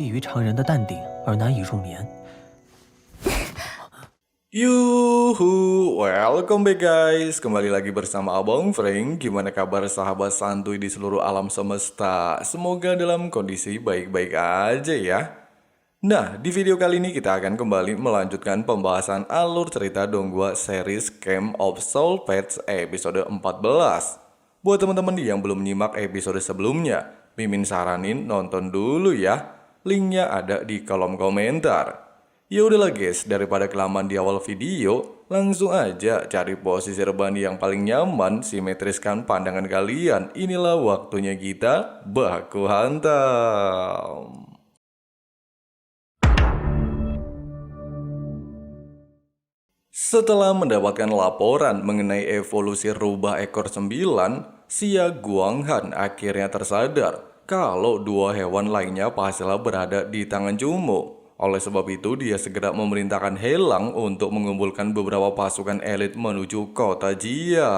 异于常人的淡定而难以入眠。Yuhu, welcome back guys. Kembali lagi bersama Abang Frank. Gimana kabar sahabat santuy di seluruh alam semesta? Semoga dalam kondisi baik-baik aja ya. Nah, di video kali ini kita akan kembali melanjutkan pembahasan alur cerita Donghua series Camp of Soul Pets episode 14. Buat teman-teman yang belum nyimak episode sebelumnya, Mimin saranin nonton dulu ya. Linknya ada di kolom komentar. Ya udahlah guys, daripada kelamaan di awal video, langsung aja cari posisi rebahan yang paling nyaman, simetriskan pandangan kalian. Inilah waktunya kita baku hantam. Setelah mendapatkan laporan mengenai evolusi rubah ekor 9, Xia Guanghan akhirnya tersadar kalau dua hewan lainnya pastilah berada di tangan Cumo. Oleh sebab itu, dia segera memerintahkan Helang untuk mengumpulkan beberapa pasukan elit menuju kota Jia.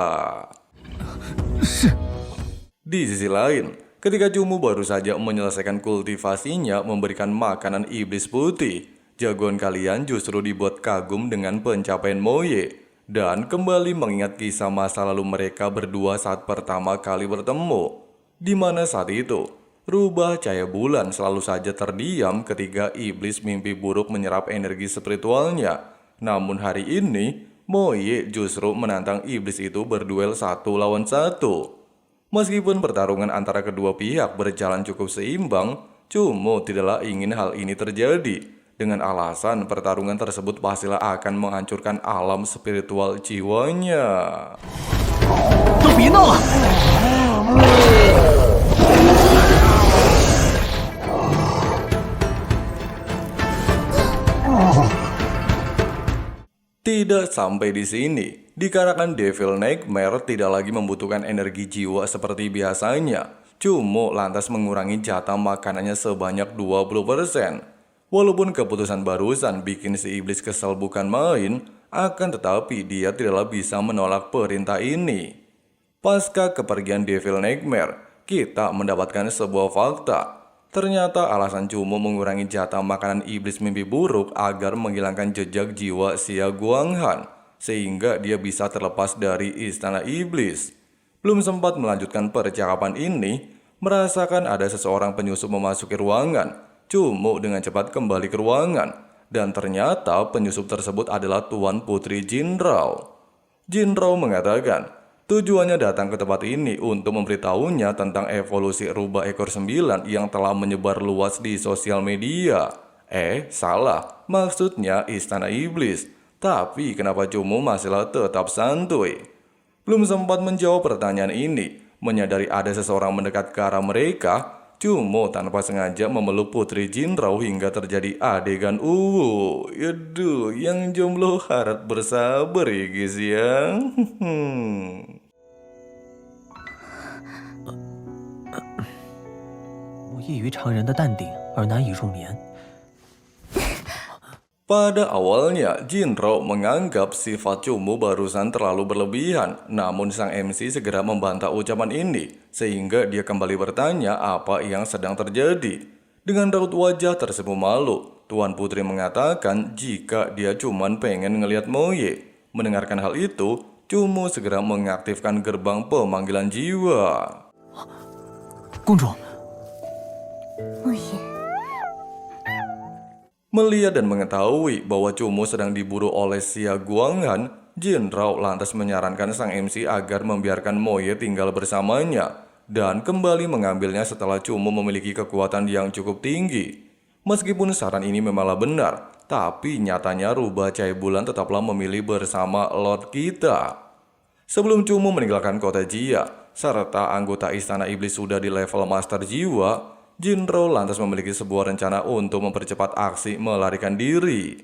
Di sisi lain, ketika Cumu baru saja menyelesaikan kultivasinya memberikan makanan iblis putih, jagoan kalian justru dibuat kagum dengan pencapaian Moye dan kembali mengingat kisah masa lalu mereka berdua saat pertama kali bertemu. Di mana saat itu, rubah cahaya bulan selalu saja terdiam ketika iblis mimpi buruk menyerap energi spiritualnya. Namun hari ini, Moye justru menantang iblis itu berduel 1 lawan 1. Meskipun pertarungan antara kedua pihak berjalan cukup seimbang, Cumo tidaklah ingin hal ini terjadi. Dengan alasan pertarungan tersebut pastilah akan menghancurkan alam spiritual jiwanya. Tidak sampai di sini, dikarenakan Devil Nightmare tidak lagi membutuhkan energi jiwa seperti biasanya, Cumo lantas mengurangi jatah makanannya sebanyak 20%. Walaupun keputusan barusan bikin si iblis kesal bukan main, akan tetapi dia tidaklah bisa menolak perintah ini. Pasca kepergian Devil Nightmare, kita mendapatkan sebuah fakta. Ternyata alasan Cumo mengurangi jatah makanan iblis mimpi buruk agar menghilangkan jejak jiwa Xia Guanghan, sehingga dia bisa terlepas dari istana iblis. Belum sempat melanjutkan percakapan ini, merasakan ada seseorang penyusup memasuki ruangan. Cumo dengan cepat kembali ke ruangan, dan ternyata penyusup tersebut adalah Tuan Putri Jinrao. Jinrao mengatakan, tujuannya datang ke tempat ini untuk memberitahunya tentang evolusi rubah ekor 9 yang telah menyebar luas di sosial media. Salah, maksudnya istana iblis. Tapi kenapa Cumo masihlah tetap santuy? Belum sempat menjawab pertanyaan ini, menyadari ada seseorang mendekat ke arah mereka, Cumo tanpa sengaja memeluk Putri Jinrao hingga terjadi adegan Yaduh, yang jomblo harap bersabar ya guys ya. 异于常人的淡定而难以入眠。 Pada awalnya, Jinrao menganggap sifat Cumo barusan terlalu berlebihan, namun sang MC segera membantah ucapan ini, sehingga dia kembali bertanya apa yang sedang terjadi. Dengan raut wajah tersenyum malu, Tuan Putri mengatakan jika dia cuman pengen ngelihat Moye. Mendengarkan hal itu, Cumo segera mengaktifkan gerbang pemanggilan jiwa. 公主， Melihat dan mengetahui bahwa Cumo sedang diburu oleh Xia Guanghan, Jinrao lantas menyarankan sang MC agar membiarkan Moye tinggal bersamanya dan kembali mengambilnya setelah Cumo memiliki kekuatan yang cukup tinggi. Meskipun saran ini memanglah benar, tapi nyatanya rubah cahaya bulan tetaplah memilih bersama Lord kita. Sebelum Cumo meninggalkan kota Jia, serta anggota istana iblis sudah di level master jiwa, Jinrao lantas memiliki sebuah rencana untuk mempercepat aksi melarikan diri.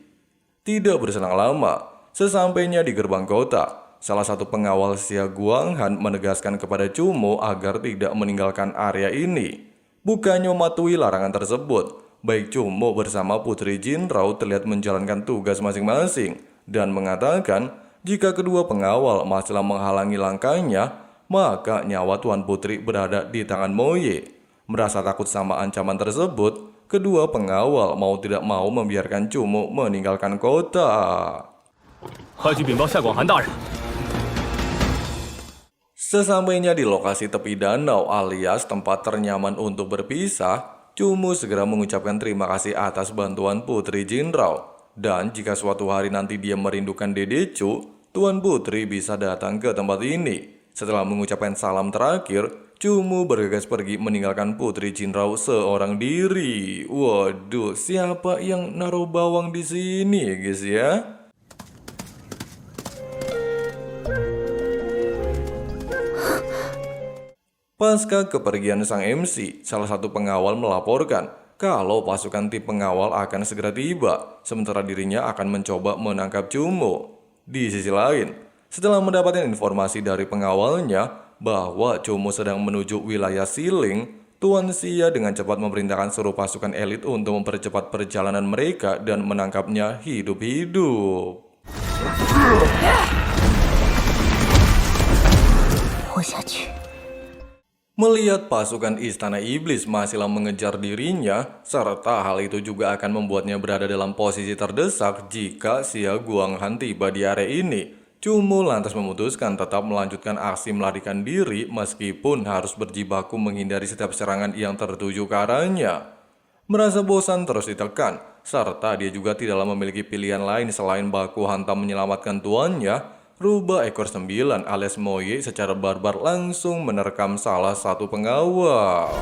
Tidak berselang lama, sesampainya di gerbang kota, salah satu pengawal Xia Guanghan menegaskan kepada Cumo agar tidak meninggalkan area ini. Bukannya mematuhi larangan tersebut, baik Cumo bersama Putri Jinrao terlihat menjalankan tugas masing-masing dan mengatakan jika kedua pengawal masihlah menghalangi langkahnya, maka nyawa Tuan Putri berada di tangan Moye. Merasa takut sama ancaman tersebut, kedua pengawal mau tidak mau membiarkan Cumo meninggalkan kota. 快去禀报下广寒大人。 Sesampainya di lokasi tepi danau alias tempat ternyaman untuk berpisah, Cumo segera mengucapkan terima kasih atas bantuan Putri Jinrao. Dan jika suatu hari nanti dia merindukan Dede Cu, Tuan Putri bisa datang ke tempat ini. Setelah mengucapkan salam terakhir, Cumo bergegas pergi meninggalkan Putri Jinrao seorang diri. Waduh, siapa yang naruh bawang di sini, guys ya? Pasca kepergian sang MC, salah satu pengawal melaporkan kalau pasukan tim pengawal akan segera tiba, sementara dirinya akan mencoba menangkap Cumo. Di sisi lain, setelah mendapatkan informasi dari pengawalnya bahwa Cumo sedang menuju wilayah Siling, Tuan Xia dengan cepat memerintahkan seluruh pasukan elit untuk mempercepat perjalanan mereka dan menangkapnya hidup-hidup. 活下去。 Melihat pasukan Istana Iblis masihlah mengejar dirinya, serta hal itu juga akan membuatnya berada dalam posisi terdesak jika Xia Guanghan tiba di area ini, Cumo lantas memutuskan tetap melanjutkan aksi melarikan diri meskipun harus berjibaku menghindari setiap serangan yang tertuju ke arahnya. Merasa bosan terus ditekan, serta dia juga tidaklah memiliki pilihan lain selain baku hantam menyelamatkan tuannya, Rubah ekor 9 alias Moye secara barbar langsung menerkam salah satu pengawal.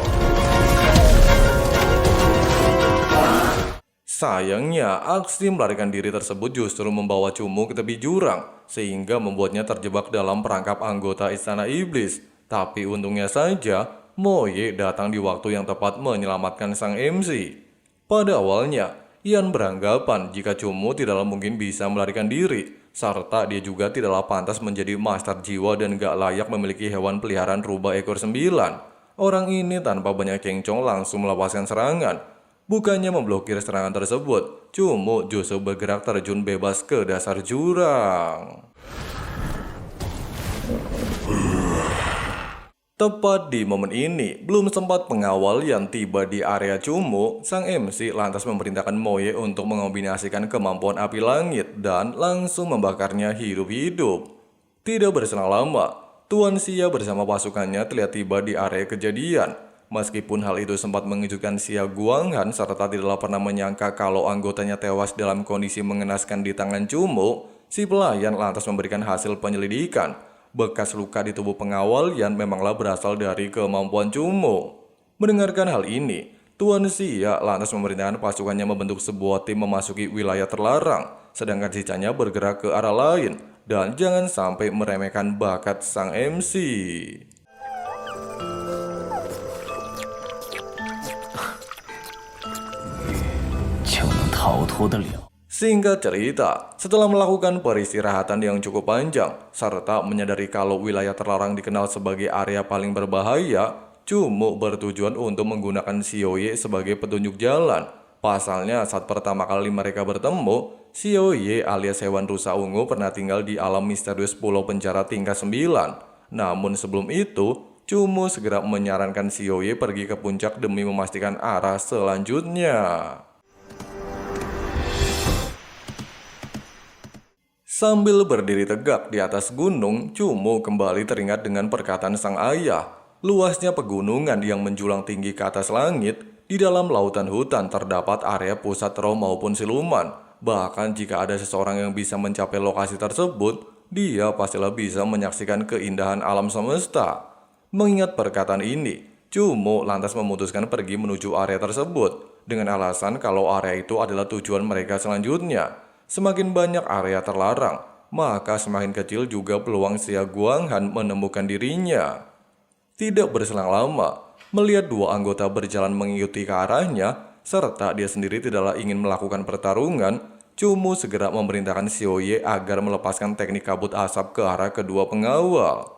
Sayangnya, aksi melarikan diri tersebut justru membawa Cumo ke tepi jurang, sehingga membuatnya terjebak dalam perangkap anggota Istana Iblis. Tapi untungnya saja, Moye datang di waktu yang tepat menyelamatkan sang MC. Pada awalnya, Ian beranggapan jika Cumo tidaklah mungkin bisa melarikan diri, serta dia juga tidaklah pantas menjadi master jiwa dan gak layak memiliki hewan peliharaan rubah ekor 9. Orang ini tanpa banyak kencong langsung melepaskan serangan. Bukannya memblokir serangan tersebut, Cumo justru bergerak terjun bebas ke dasar jurang. Tepat di momen ini, belum sempat pengawal yang tiba di area Cumo, sang MC lantas memerintahkan Moye untuk mengombinasikan kemampuan api langit dan langsung membakarnya hidup-hidup. Tidak berselang lama, Tuan Xia bersama pasukannya terlihat tiba di area kejadian. Meskipun hal itu sempat mengejutkan Xia Guanghan serta tidaklah pernah menyangka kalau anggotanya tewas dalam kondisi mengenaskan di tangan Cumo, si pelayan lantas memberikan hasil penyelidikan. Bekas luka di tubuh pengawal yang memanglah berasal dari kemampuan Cumo. Mendengarkan hal ini, Tuan Xia lantas memerintahkan pasukannya membentuk sebuah tim memasuki wilayah terlarang, sedangkan sisanya bergerak ke arah lain, dan jangan sampai meremehkan bakat sang MC. Singkat cerita, setelah melakukan peristirahatan yang cukup panjang, serta menyadari kalau wilayah terlarang dikenal sebagai area paling berbahaya, Cumo bertujuan untuk menggunakan Xiaoye sebagai petunjuk jalan. Pasalnya, saat pertama kali mereka bertemu, Xiaoye alias hewan rusa ungu pernah tinggal di alam misterius pulau penjara tingkat 9. Namun sebelum itu, Cumo segera menyarankan Xiaoye pergi ke puncak demi memastikan arah selanjutnya. Sambil berdiri tegak di atas gunung, Cumo kembali teringat dengan perkataan sang ayah. Luasnya pegunungan yang menjulang tinggi ke atas langit, di dalam lautan hutan terdapat area pusat roh maupun siluman. Bahkan jika ada seseorang yang bisa mencapai lokasi tersebut, dia pastilah bisa menyaksikan keindahan alam semesta. Mengingat perkataan ini, Cumo lantas memutuskan pergi menuju area tersebut, dengan alasan kalau area itu adalah tujuan mereka selanjutnya. Semakin banyak area terlarang, maka semakin kecil juga peluang Xia Guanghan menemukan dirinya. Tidak berselang lama, melihat dua anggota berjalan mengikuti ke arahnya, serta dia sendiri tidaklah ingin melakukan pertarungan, Cumo segera memerintahkan Xiaoye agar melepaskan teknik kabut asap ke arah kedua pengawal.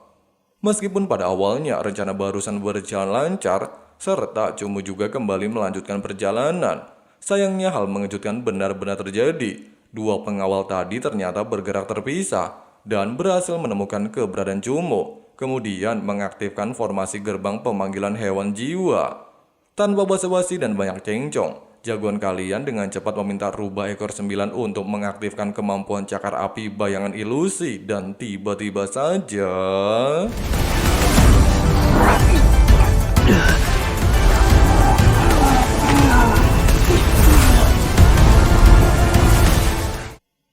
Meskipun pada awalnya rencana barusan berjalan lancar, serta Cumo juga kembali melanjutkan perjalanan. Sayangnya hal mengejutkan benar-benar terjadi. Dua pengawal tadi ternyata bergerak terpisah dan berhasil menemukan keberadaan Cumo, kemudian mengaktifkan formasi gerbang pemanggilan hewan jiwa. Tanpa basa-basi dan banyak cencong, jagoan kalian dengan cepat meminta rubah ekor 9 untuk mengaktifkan kemampuan cakar api bayangan ilusi, dan tiba-tiba saja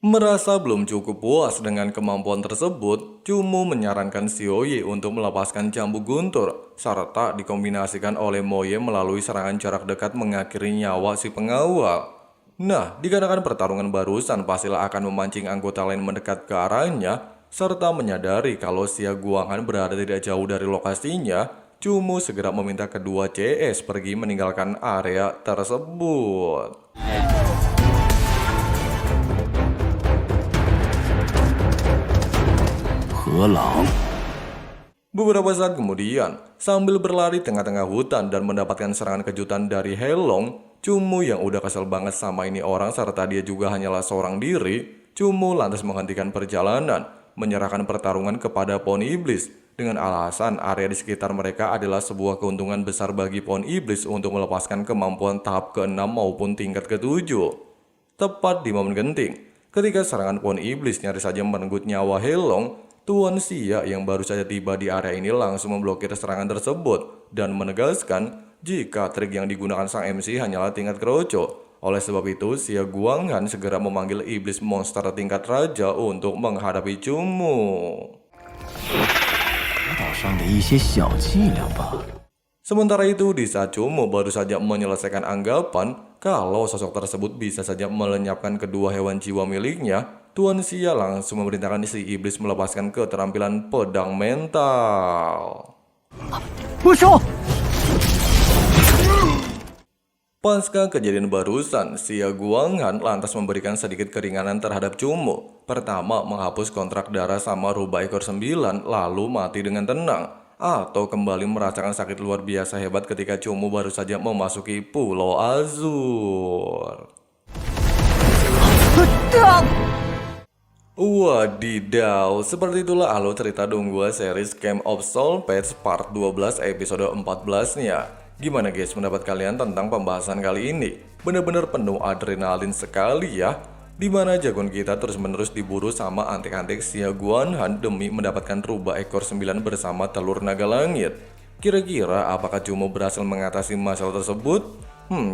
merasa belum cukup puas dengan kemampuan tersebut, Cumu menyarankan Xiaoye untuk melepaskan cambuk guntur, serta dikombinasikan oleh Moye melalui serangan jarak dekat mengakhiri nyawa si pengawal. Nah, dikarenakan pertarungan barusan pastilah akan memancing anggota lain mendekat ke arahnya, serta menyadari kalau Xia Guanghan berada tidak jauh dari lokasinya, Cumu segera meminta kedua CS pergi meninggalkan area tersebut. Beberapa saat kemudian, sambil berlari tengah-tengah hutan dan mendapatkan serangan kejutan dari Helong, Cumu yang udah kesel banget sama ini orang serta dia juga hanyalah seorang diri, Cumu lantas menghentikan perjalanan, menyerahkan pertarungan kepada pohon iblis, dengan alasan area di sekitar mereka adalah sebuah keuntungan besar bagi pohon iblis untuk melepaskan kemampuan tahap ke-6 maupun tingkat ke-7. Tepat di momen genting, ketika serangan pohon iblis nyaris saja merenggut nyawa Helong, Tuan Xia yang baru saja tiba di area ini langsung memblokir serangan tersebut dan menegaskan jika trik yang digunakan sang MC hanyalah tingkat keroco. Oleh sebab itu, Xia Guanghan segera memanggil iblis monster tingkat raja untuk menghadapi Cumu. Sementara itu, di saat Cumu baru saja menyelesaikan anggapan kalau sosok tersebut bisa saja melenyapkan kedua hewan jiwa miliknya, Tuan Xia langsung memerintahkan si iblis melepaskan keterampilan pedang mental. Pasca kejadian barusan, Xia Guanghan lantas memberikan sedikit keringanan terhadap Cumu. Pertama, menghapus kontrak darah sama rubah ekor 9, lalu mati dengan tenang. Atau kembali merasakan sakit luar biasa hebat ketika Cumu baru saja memasuki Pulau Azur. Wadidaw, seperti itulah alur cerita Donghua series Camp of Soul Patch part 12 episode 14-nya. Gimana guys pendapat kalian tentang pembahasan kali ini? Bener-bener penuh adrenalin sekali ya. Dimana jagoan kita terus-menerus diburu sama antek-antek Xia Guanghan demi mendapatkan rubah ekor 9 bersama telur naga langit. Kira-kira apakah Cumu berhasil mengatasi masalah tersebut?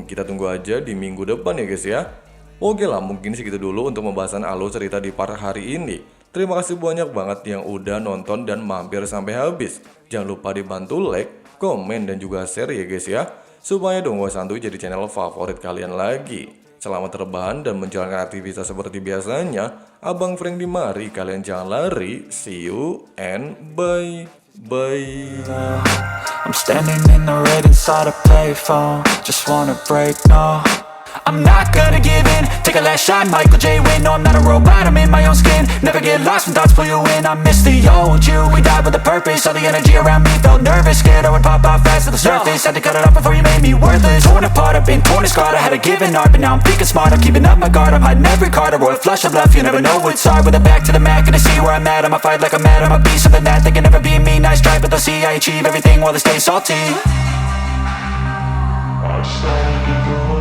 Kita tunggu aja di minggu depan ya guys ya. Oke lah, mungkin segitu dulu untuk pembahasan alur cerita di part hari ini. Terima kasih banyak banget yang udah nonton dan mampir sampai habis. Jangan lupa dibantu like, komen, dan juga share ya guys ya, supaya Donghua Santuy jadi channel favorit kalian lagi. Selamat terbahan dan menjalankan aktivitas seperti biasanya. Abang Frank di mari, kalian jangan lari. See you and bye. I'm standing in the red inside a payphone. Just wanna break, no, I'm not gonna give in. Take a last shot, Michael J. Win. No, I'm not a robot, I'm in my own skin. Never get lost when thoughts pull you in. I miss the old you, we died with a purpose. All the energy around me felt nervous, scared I would pop out fast to the surface. Had to cut it off before you made me worthless. Torn apart, I've been torn and scarred. I had a given art, but now I'm thinking smart. I'm keeping up my guard, I'm hiding every card. A royal flush of love, you never know what's hard. With a back to the mat, gonna see where I'm at. I'ma fight like I'm mad, I'ma be something that they can never be me. Nice try, but they'll see I achieve everything while they stay salty. I just gotta get through.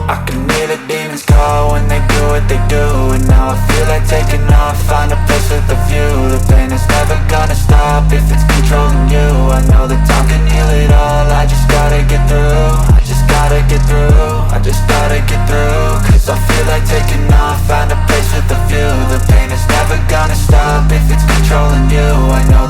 I can hear the demons call when they do what they do. And now I feel like taking off, find a place with a view. The pain is never gonna stop if it's controlling you. I know that time can heal it all, I just gotta get through. I just gotta get through, I just gotta get through. Cause I feel like taking off, find a place with a view. The pain is never gonna stop if it's controlling you. I know